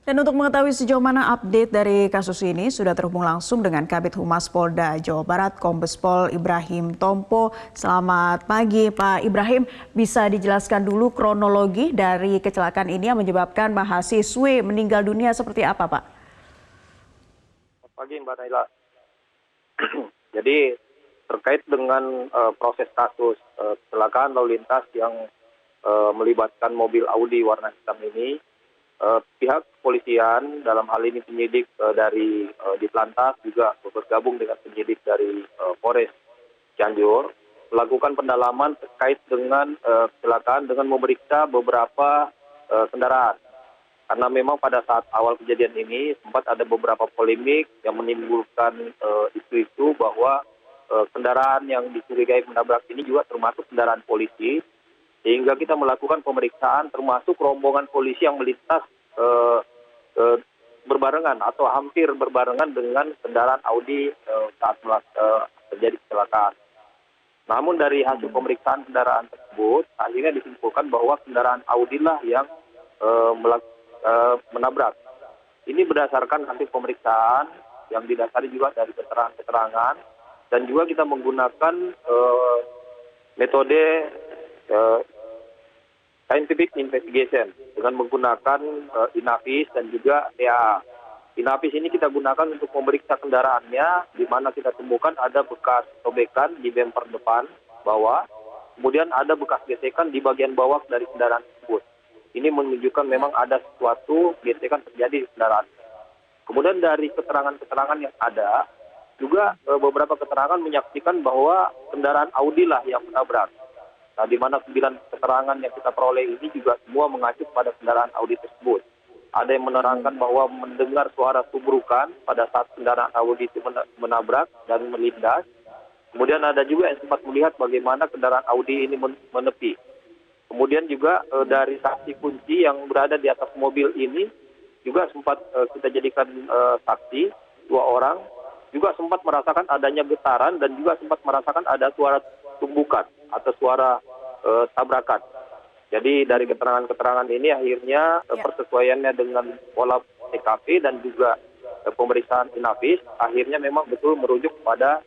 Dan untuk mengetahui sejauh mana update dari kasus ini, sudah terhubung langsung dengan Kabid Humas Polda Jawa Barat, Kombes Pol Ibrahim Tompo. Selamat pagi, Pak Ibrahim. Bisa dijelaskan dulu kronologi dari kecelakaan ini yang menyebabkan mahasiswi meninggal dunia seperti apa, Pak? Selamat pagi, Mbak Naila. Jadi terkait dengan proses kasus kecelakaan lalu lintas yang melibatkan mobil Audi warna hitam ini, pihak kepolisian dalam hal ini penyidik dari Ditlantas juga bergabung dengan penyidik dari Polres Cianjur melakukan pendalaman terkait dengan kecelakaan dengan memeriksa beberapa kendaraan. Karena memang pada saat awal kejadian ini sempat ada beberapa polemik yang menimbulkan isu-isu bahwa kendaraan yang dicurigai menabrak ini juga termasuk kendaraan polisi. Sehingga kita melakukan pemeriksaan termasuk rombongan polisi yang melintas berbarengan atau hampir berbarengan dengan kendaraan Audi saat terjadi kecelakaan. Namun dari hasil pemeriksaan kendaraan tersebut, akhirnya disimpulkan bahwa kendaraan Audi lah yang menabrak. Ini berdasarkan hasil pemeriksaan yang didasari juga dari keterangan-keterangan dan juga kita menggunakan metode scientific investigation dengan menggunakan Inavis dan juga TAA. Inavis ini kita gunakan untuk memeriksa kendaraannya, di mana kita temukan ada bekas sobekan di bemper depan bawah, kemudian ada bekas gesekan di bagian bawah dari kendaraan tersebut. Ini menunjukkan memang ada suatu gesekan terjadi di kendaraan. Kemudian dari keterangan-keterangan yang ada, juga beberapa keterangan menyaksikan bahwa kendaraan Audi lah yang menabrak. Nah, di mana 9 keterangan yang kita peroleh ini juga semua mengacu pada kendaraan Audi tersebut. Ada yang menerangkan bahwa mendengar suara tubrukan pada saat kendaraan Audi itu menabrak dan melindas. Kemudian ada juga yang sempat melihat bagaimana kendaraan Audi ini menepi. Kemudian juga dari saksi kunci yang berada di atas mobil ini juga sempat kita jadikan saksi 2 orang. Juga sempat merasakan adanya getaran dan juga sempat merasakan ada suara tumbukan atau suara tabrakan. Jadi dari keterangan-keterangan ini akhirnya persesuaiannya dengan pola TKP dan juga pemeriksaan Inavis akhirnya memang betul merujuk pada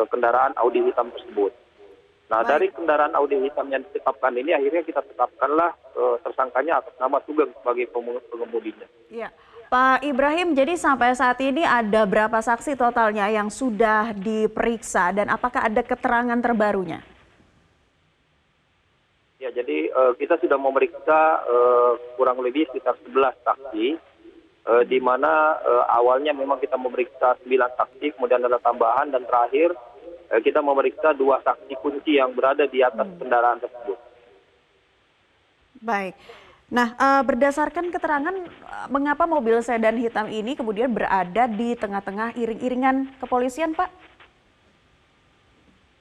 kendaraan Audi hitam tersebut. Nah, dari kendaraan Audi hitam yang ditetapkan ini akhirnya kita tetapkanlah tersangkanya atas nama Sugeng sebagai pengemudinya. Iya. Pak Ibrahim, jadi sampai saat ini ada berapa saksi totalnya yang sudah diperiksa dan apakah ada keterangan terbarunya? Ya, jadi kita sudah memeriksa kurang lebih sekitar 11 saksi, di mana awalnya memang kita memeriksa 9 saksi, kemudian ada tambahan, dan terakhir kita memeriksa 2 saksi kunci yang berada di atas kendaraan tersebut. Baik. Nah, berdasarkan keterangan, mengapa mobil sedan hitam ini kemudian berada di tengah-tengah iring-iringan kepolisian, Pak?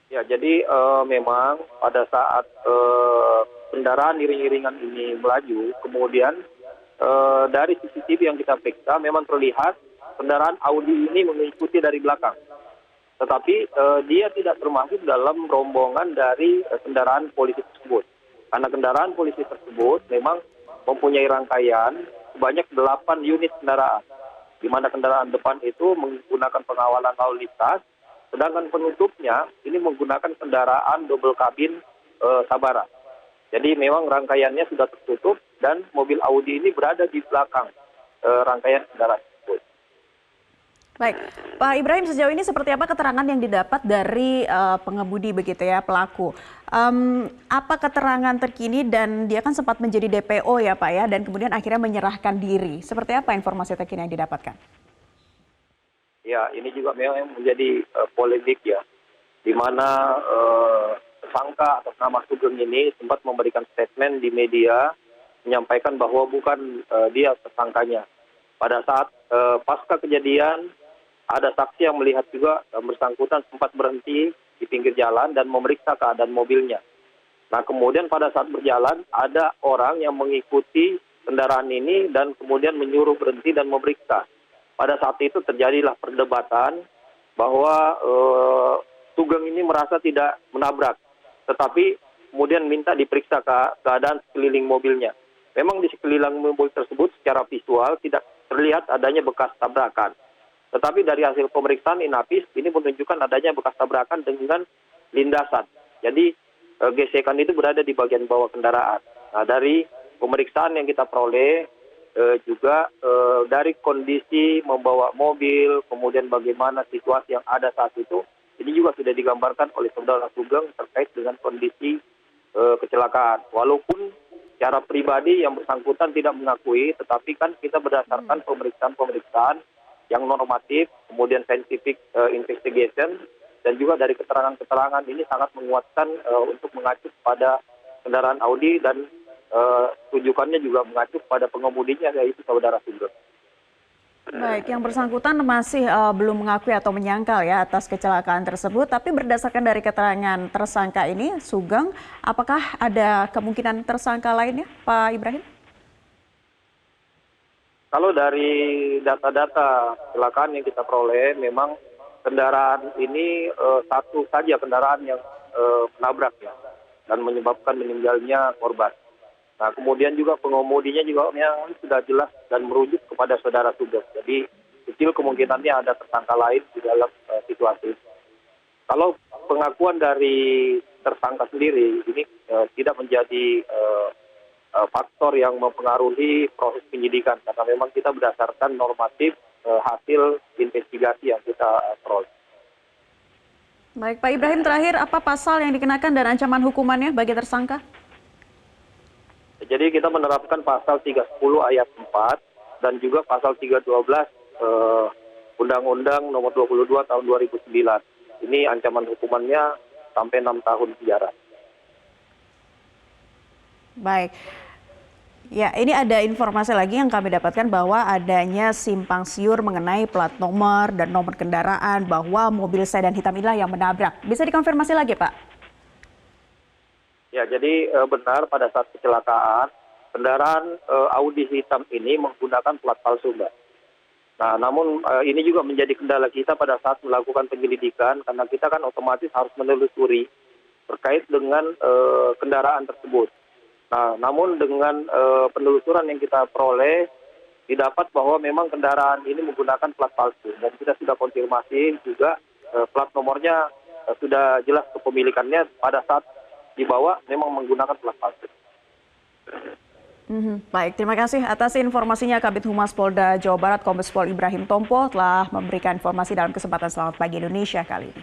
Ya, jadi memang pada saat kendaraan iring-iringan ini melaju, kemudian dari CCTV yang kita periksa memang terlihat kendaraan Audi ini mengikuti dari belakang. Tetapi dia tidak termasuk dalam rombongan dari kendaraan polisi tersebut. Karena kendaraan polisi tersebut memang mempunyai rangkaian sebanyak 8 unit kendaraan. Di mana kendaraan depan itu menggunakan pengawalan lalu lintas, sedangkan penutupnya ini menggunakan kendaraan double kabin Sabara. Jadi memang rangkaiannya sudah tertutup dan mobil Audi ini berada di belakang rangkaian kendaraan tersebut. Baik, Pak Ibrahim, sejauh ini seperti apa keterangan yang didapat dari pengemudi begitu ya, pelaku? Apa keterangan terkini, dan dia kan sempat menjadi DPO ya Pak ya, dan kemudian akhirnya menyerahkan diri. Seperti apa informasi terkini yang didapatkan? Ya, ini juga memang menjadi polemik ya, di mana tersangka atas nama Sugeng ini sempat memberikan statement di media, menyampaikan bahwa bukan dia tersangkanya. Pada saat pasca kejadian, ada saksi yang melihat juga bersangkutan sempat berhenti di pinggir jalan dan memeriksa keadaan mobilnya. Nah, kemudian pada saat berjalan, ada orang yang mengikuti kendaraan ini dan kemudian menyuruh berhenti dan memeriksa. Pada saat itu terjadilah perdebatan bahwa Sugeng ini merasa tidak menabrak, tetapi kemudian minta diperiksa keadaan sekeliling mobilnya. memang di sekeliling mobil tersebut secara visual tidak terlihat adanya bekas tabrakan. Tetapi dari hasil pemeriksaan Inafis ini menunjukkan adanya bekas tabrakan dengan lindasan. Jadi gesekan itu berada di bagian bawah kendaraan. Nah, dari pemeriksaan yang kita peroleh juga dari kondisi membawa mobil, kemudian bagaimana situasi yang ada saat itu, ini juga sudah digambarkan oleh Saudara Sugeng terkait dengan kondisi kecelakaan. Walaupun secara pribadi yang bersangkutan tidak mengakui, tetapi kan kita berdasarkan pemeriksaan-pemeriksaan yang normatif, kemudian scientific investigation, dan juga dari keterangan-keterangan ini sangat menguatkan untuk mengacu pada kendaraan Audi dan rujukannya juga mengacu pada pengemudinya, yaitu Saudara Sugeng. Baik, yang bersangkutan masih belum mengakui atau menyangkal ya atas kecelakaan tersebut, tapi berdasarkan dari keterangan tersangka ini, Sugeng, apakah ada kemungkinan tersangka lainnya, Pak Ibrahim? Kalau dari data-data kecelakaan yang kita peroleh, memang kendaraan ini satu saja kendaraan yang menabrak ya, dan menyebabkan meninggalnya korban. Nah, kemudian juga pengemudinya juga yang sudah jelas dan merujuk kepada Saudara Sugeng. Jadi kecil kemungkinannya ada tersangka lain di dalam situasi. Kalau pengakuan dari tersangka sendiri ini tidak menjadi faktor yang mempengaruhi proses penyidikan, karena memang kita berdasarkan normatif hasil investigasi yang kita peroleh. Baik, Pak Ibrahim, terakhir apa pasal yang dikenakan dan ancaman hukumannya bagi tersangka? Jadi kita menerapkan pasal 310 ayat 4 dan juga pasal 312 Undang-Undang nomor 22 tahun 2009. Ini ancaman hukumannya sampai 6 tahun penjara. Baik. Ya, ini ada informasi lagi yang kami dapatkan bahwa adanya simpang siur mengenai plat nomor dan nomor kendaraan, bahwa mobil sedan hitam inilah yang menabrak. Bisa dikonfirmasi lagi, Pak? Ya, jadi benar pada saat kecelakaan, kendaraan Audi hitam ini menggunakan plat palsu, Mbak. Nah, namun ini juga menjadi kendala kita pada saat melakukan penyelidikan, karena kita kan otomatis harus menelusuri terkait dengan kendaraan tersebut. Nah, namun dengan penelusuran yang kita peroleh, didapat bahwa memang kendaraan ini menggunakan plat palsu. Dan kita sudah konfirmasi juga plat nomornya sudah jelas kepemilikannya pada saat dibawa memang menggunakan plat palsu. Baik, terima kasih atas informasinya Kabid Humas Polda Jawa Barat Kombes Pol Ibrahim Tompo telah memberikan informasi dalam kesempatan Selamat Pagi Indonesia kali ini.